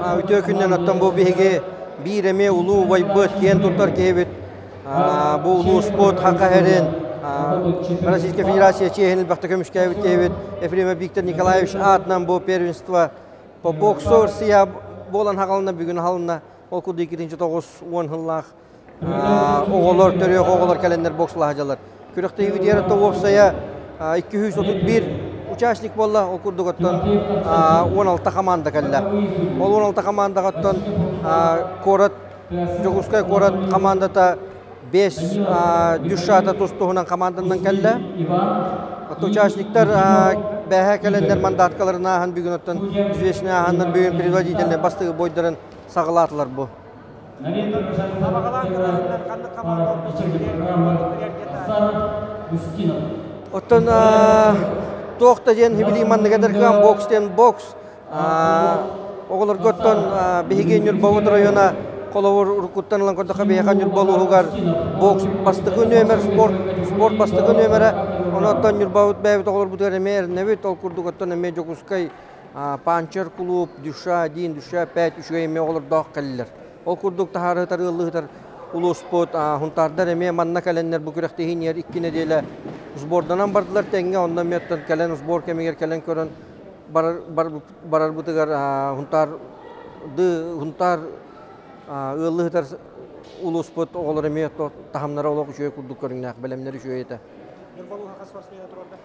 Ütö künden ottun bu bihige bir eme ulu vaybıt ken tutar kebet. Bu ulu sport haka heren. Российская Федерация Чехии бахта kömüşkebet kebet. Efrem Виктор Николаевич atnan bu первенство по боксу Россия болан hagalına bugün halına ol kudu 2-9-10 yıllık oğullar törüyor oğullar kalender boksla hacalar. Kürekte videoda da opsaya 231 участник bolla o kurdu gotton 16 komanda kalla. Ol 16 komanda gotton korat Joguskay korat komandata 5 düşşata tustuğunan komandandan kalla. Участниктер бәһә кәлендер мандатқаларына хан бүгін оттан известный ханнар бүгін предводительне бастығы бойдарын сағылатылар бұ. Оттан тоқта ден хибилиманны кәдірген бокстен бокс оғылар көттен бейген үрбауыд района Коловор уркуттанылан көрдіға бейхан үрбалу ғуғар бокс бастығы нөмір, спорт бастығы нөмірі онаттан үрбауыд бәйбіт оғылар бұдығар әмер нәбет ол күрдік оттан әме жоғызқай панчер клуб, дүша 1, дүша 5, үшіға әме оғылар дақ кәлілер. Ол күрдік тахарығытар, ұлығытар, ұлы спорт, хұнтардар әме манна кәленлер бұл күректі хейнер 2 неделі сборданан бардылар тәңге, ондан меттен кәлен сбор кәмегер кәлен көрін барар бұдығар хұнтар ыллыгытар улуу спорт оголор эме тахамнара олог үшөй курдук көрүңнак белемнери үшөй эте. Нурбалуга касбарсыга турарда.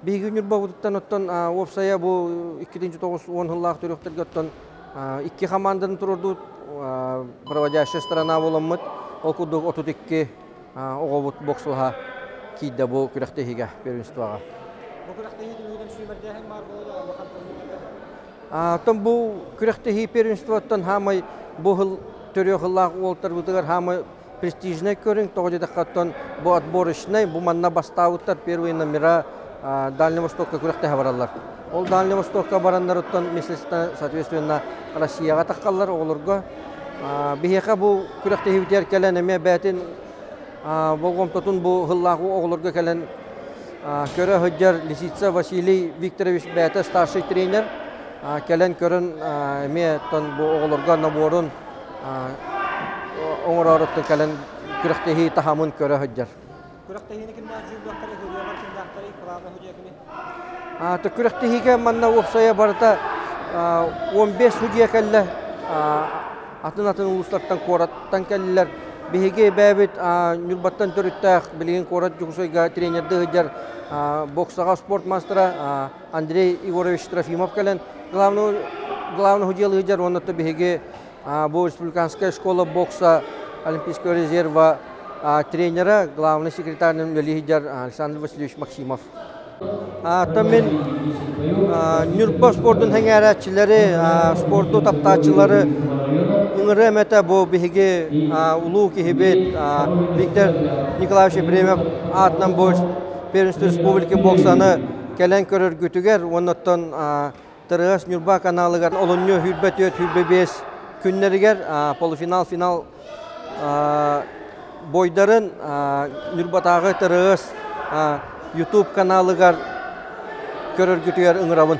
Биги Нурбалугуттан оттон опсая бу 2-9-10 yıllık төрөктөргө оттон 2 команданын турурду проводящая сторона боламмыт. Ол курдук 32 оголбут боксулга кийде бу күрөктөгө первенствого. Бу күрөктөгү үйдөн сүймөрдө һәм бар болду Оттон бу күрөктөгү первенствоттон хамай bu yıl törüyorlar oltar budur hamı prestijne körün toğucu daqattan bu atbor işine bu manna bastavutlar первый номера Дальнего Востока күрәктә баралар. Ол Дальнего Востока бараннар оттан меслестә соответственно Россияга таққалар оларга бихеқа бу күрәктә хивтер кәлән әмә бәтин болгом тотун бу хыллагы огларга кәлән көрә хөҗҗәр Лисица Василий Викторович бәтә старший тренер Кәлен көрін әме тон бұл оғылырға наборын оңырарықты кәлен күріқтегі тахамын көрі хөджер. Күріқтегі кімді жүлдіқтары хөджер, кімдіқтары құлағы хөджер кімі? Күріқтегі манна опсая барыта 15 хөджер кәлі атын ұлыстарттан қораттан кәлілер. Беге бәбіт нүрбаттан түріттәқ білген қорат жүгісойға тренерді хөджер боксаға спорт мастера Андрей Егорович Трофимов кәлен. Главный худел лидер, он это беге была республиканская школа бокса Олимпийского резерва тренера, главный секретарь лидер Александр Васильевич Максимов. Таммен Нюрба спортын хәңәрәтчілері, спорты таптачылары ыңыры мәті бұл беге ұлу кехебет Виктор Николаевич Ефремов атынан бұл Первенство Республики боксаны кәлен көрір күтігер, оныттан Тырғас Нюрба каналыгар олонню хүрбе 4-5 күннерігер полуфинал, финал бойдарын Нюрбатағы Тырғас YouTube каналыгар көрір күтігер ұңырабын.